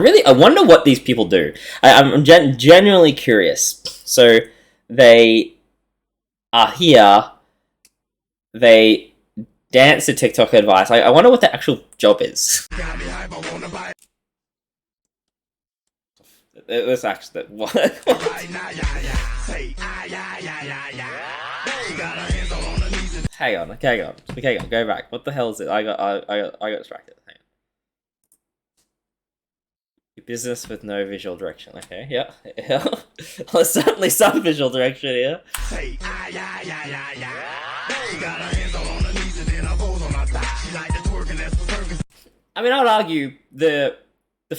Really, I wonder what these people do. I'm genuinely curious. So they are here. They dance to TikTok advice. I wonder what the actual job is. This actually what? Hang on. Go back. What the hell is it? I got distracted. Hang on. Your business with no visual direction. Okay, yeah. Well, there's certainly some visual direction here. I mean, I would argue the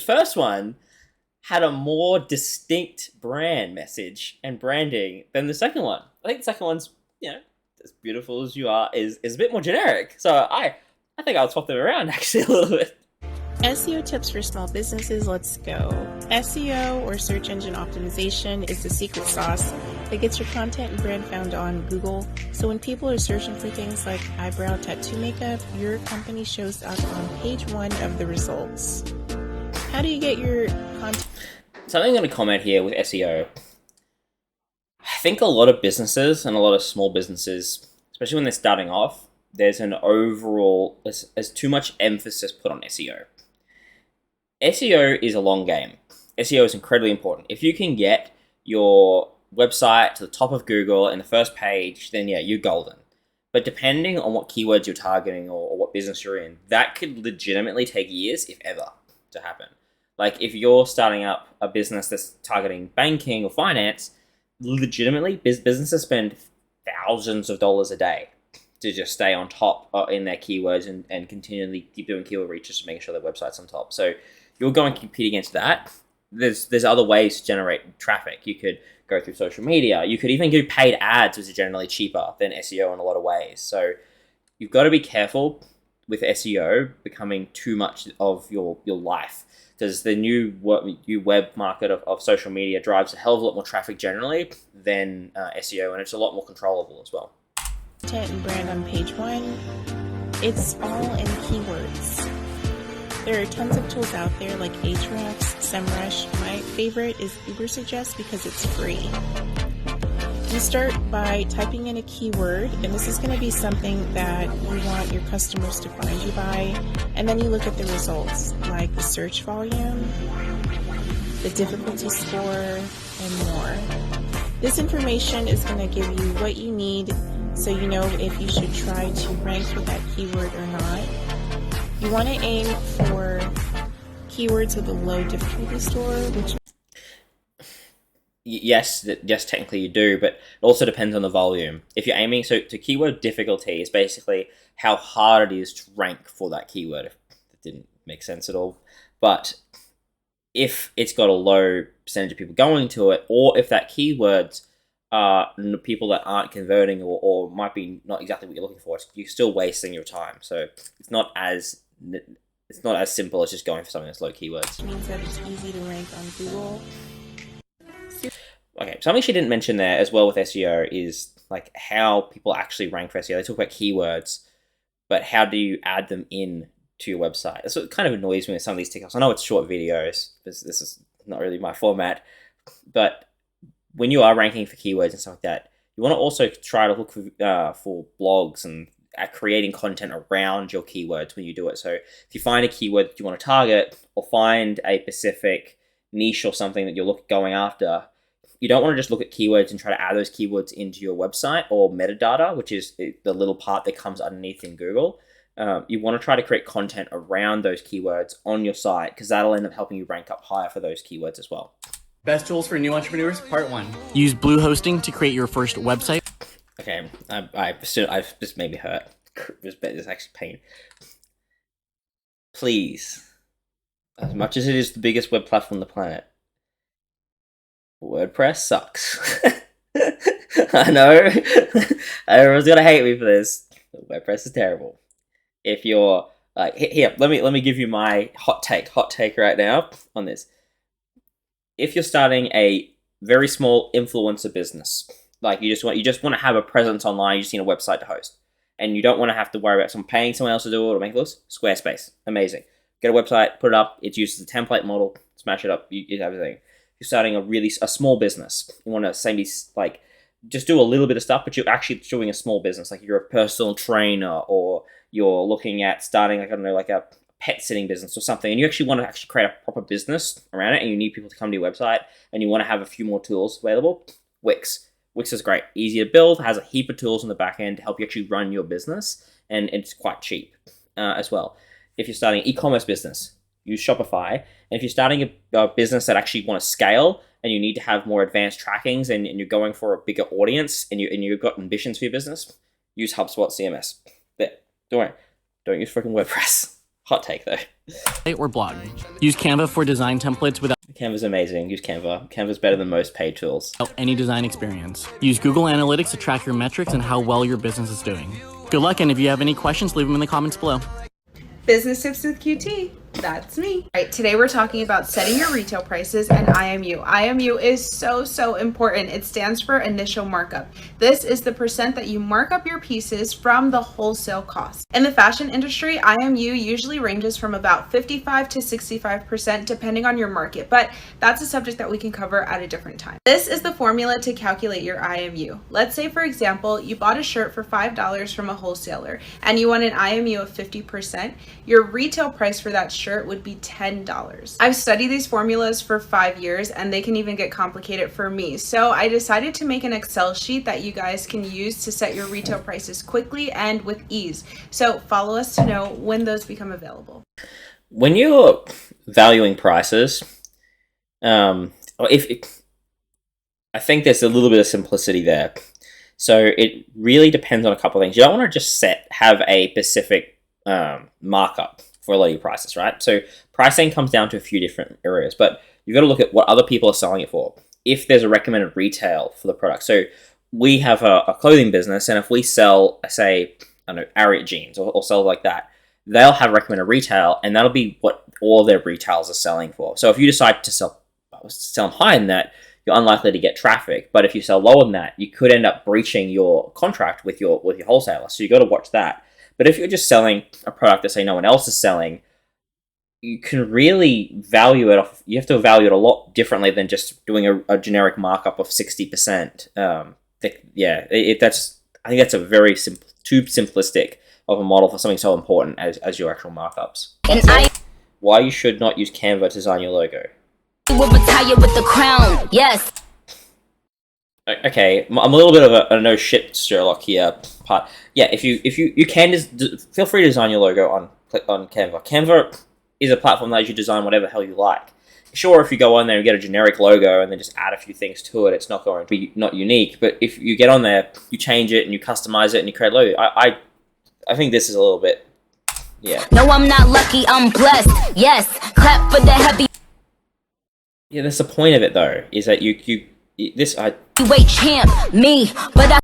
first one had a more distinct brand message and branding than the second one. I think the second one's, as beautiful as you are, is a bit more generic. So I think I'll swap them around actually a little bit. SEO tips for small businesses, let's go. SEO, or search engine optimization, is the secret sauce that gets your content and brand found on Google. So when people are searching for things like eyebrow tattoo makeup, your company shows up on page 1 of the results. How do you get your content? So I'm going to comment here with SEO. I think a lot of businesses and a lot of small businesses, especially when they're starting off, there's an overall, there's too much emphasis put on SEO. SEO is a long game. SEO is incredibly important. If you can get your website to the top of Google in the first page, then yeah, you're golden. But depending on what keywords you're targeting or what business you're in, that could legitimately take years, if ever, to happen. Like if you're starting up a business that's targeting banking or finance, legitimately businesses spend thousands of dollars a day to just stay on top in their keywords and continually keep doing keyword research to make sure their website's on top. So you're going to compete against that. There's other ways to generate traffic. You could go through social media. You could even do paid ads, which is generally cheaper than SEO in a lot of ways. So you've got to be careful with SEO becoming too much of your life, because the new web market of social media drives a hell of a lot more traffic generally than SEO, and it's a lot more controllable as well. Content and brand on page 1, it's all in keywords. There are tons of tools out there like Ahrefs, SEMrush. My favorite is Ubersuggest because it's free. You start by typing in a keyword, and this is going to be something that you want your customers to find you by, and then you look at the results, like the search volume, the difficulty score, and more. This information is going to give you what you need so you know if you should try to rank for that keyword or not. You want to aim for keywords with a low difficulty score, which... Yes, technically you do, but it also depends on the volume. If you're aiming, so to keyword difficulty is basically how hard it is to rank for that keyword. If that didn't make sense at all. But if it's got a low percentage of people going to it, or if that keyword's people that aren't converting or might be not exactly what you're looking for, you're still wasting your time. So it's not as simple as just going for something that's low keywords. It means that it's easy to rank on Google. Okay, something she didn't mention there as well with SEO is like how people actually rank for SEO. They talk about keywords, but how do you add them in to your website? That's what kind of annoys me with some of these TikToks. I know it's short videos, this is not really my format, but when you are ranking for keywords and stuff like that, you want to also try to look for blogs and creating content around your keywords when you do it. So if you find a keyword that you want to target, or find a specific niche or something that you're going after, you don't want to just look at keywords and try to add those keywords into your website or metadata, which is the little part that comes underneath in Google. You want to try to create content around those keywords on your site, because that'll end up helping you rank up higher for those keywords as well. Best tools for new entrepreneurs, part 1. Use Blue Hosting to create your first website. Okay, I've just made me hurt. It's actually pain. Please, as much as it is the biggest web platform on the planet, WordPress sucks. I know. Everyone's gonna hate me for this. WordPress is terrible. If you're like, here, let me give you my hot take right now on this. If you're starting a very small influencer business, like you just want to have a presence online, you just need a website to host, and you don't want to have to worry about someone paying someone else to do it or make those, Squarespace, amazing. get a website, put it up. It's used as a template model. Smash it up. You have everything. You're starting a small business. You want to say like just do a little bit of stuff, but you're actually doing a small business. Like you're a personal trainer, or you're looking at starting like I don't know, like a pet sitting business or something, and you actually want to actually create a proper business around it, and you need people to come to your website, and you want to have a few more tools available. Wix is great, easy to build, has a heap of tools on the back end to help you actually run your business, and it's quite cheap as well. If you're starting an e-commerce business, use Shopify. And if you're starting a business that actually want to scale and you need to have more advanced trackings, and you're going for a bigger audience, and you've got ambitions for your business, use HubSpot CMS. There, don't use freaking WordPress. Hot take though. Or blog. Use Canva for design templates without Canva's amazing. Use Canva. Canva's better than most paid tools. any design experience. Use Google Analytics to track your metrics and how well your business is doing. Good luck, and if you have any questions, leave them in the comments below. Business Tips with QT. That's me. All right, today we're talking about setting your retail prices and IMU. IMU is so important. It stands for initial markup. This is the percent that you mark up your pieces from the wholesale cost. In the fashion industry, IMU usually ranges from about 55 to 65% depending on your market, but that's a subject that we can cover at a different time. This is the formula to calculate your IMU. Let's say, for example, you bought a shirt for $5 from a wholesaler and you want an IMU of 50%. Your retail price for that shirt would be $10. I've studied these formulas for 5 years, and they can even get complicated for me. So I decided to make an Excel sheet that you guys can use to set your retail prices quickly and with ease. So follow us to know when those become available. When you're valuing prices, I think there's a little bit of simplicity there. So it really depends on a couple of things. You don't want to just have a specific markup for a lot of your prices, right? So pricing comes down to a few different areas, but you've got to look at what other people are selling it for. If there's a recommended retail for the product. So we have a clothing business, and if we sell, say, I don't know, Ariat jeans or sell like that, they'll have recommended retail, and that'll be what all their retails are selling for. So if you decide to sell them higher than that, you're unlikely to get traffic. But if you sell lower than that, you could end up breaching your contract with your wholesaler. So you got to watch that. But if you're just selling a product that, say, no one else is selling, you can really value it off. You have to value it a lot differently than just doing a generic markup of 60%. I think that's a very too simplistic of a model for something so important as your actual markups. Why you should not use Canva to design your logo? Will retire with the crown. Yes. Okay, I'm a little bit of a no shit Sherlock here part. Yeah, if you can just feel free to design your logo on Canva. Canva is a platform that lets you design whatever the hell you like. Sure, if you go on there and get a generic logo and then just add a few things to it, it's not going to be not unique. But if you get on there, you change it and you customize it and you create a logo. I think this is a little bit, yeah. No, I'm not lucky. I'm blessed. Yes, clap for the heavy. Yeah, that's the point of it though. Is that Wait, champ, me, but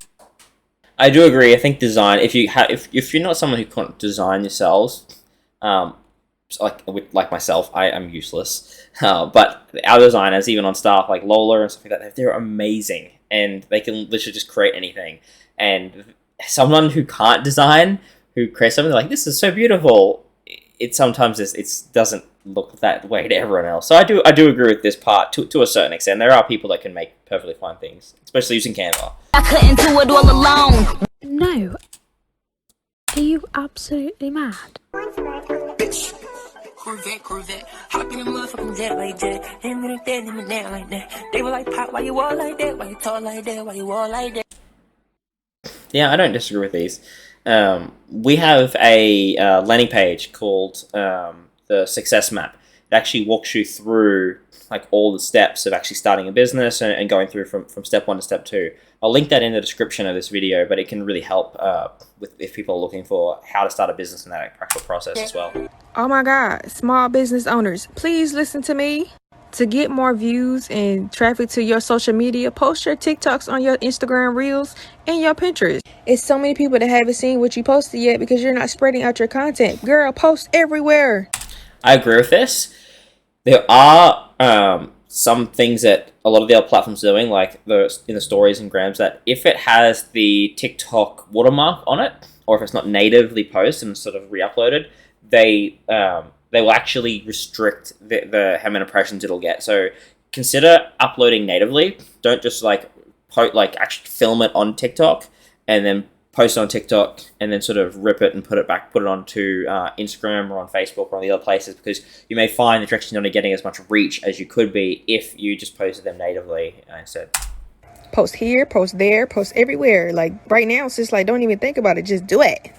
I do agree. I think design. If you're not someone who can't design yourselves, like myself, I am useless. But our designers, even on staff like Lola and stuff like that, they're amazing, and they can literally just create anything. And someone who can't design, who creates something like this is so beautiful, it sometimes it doesn't look that way to everyone else. So I do agree with this part to a certain extent. There are people that can make perfectly fine things, especially using Canva. I couldn't do it all alone. No. Are you absolutely mad? Corvette. Hop in the motherfucking jet like that. Him and that, him and that like that. They were like, Pop, why you all like that? Why you talk like that? Why you all like that? Yeah, I don't disagree with these. We have a landing page called the Success Map. It actually walks you through like all the steps of actually starting a business and going through from step 1 to step 2. I'll link that in the description of this video, but it can really help if people are looking for how to start a business in that actual process as well. Oh my God, small business owners, please listen to me. To get more views and traffic to your social media, post your TikToks on your Instagram Reels and your Pinterest. It's so many people that haven't seen what you posted yet because you're not spreading out your content. Girl, post everywhere. I agree with this. There are some things that a lot of the other platforms are doing, like in the stories and grams, that if it has the TikTok watermark on it, or if it's not natively posted and sort of re-uploaded, they they will actually restrict the how many impressions it'll get. So consider uploading natively. Don't just like actually film it on TikTok and then post it on TikTok and then sort of rip it and put it onto Instagram or on Facebook or on the other places, because you may find that you're actually not getting as much reach as you could be if you just posted them natively instead. Post here, post there, post everywhere. Like right now, it's just like, don't even think about it. Just do it.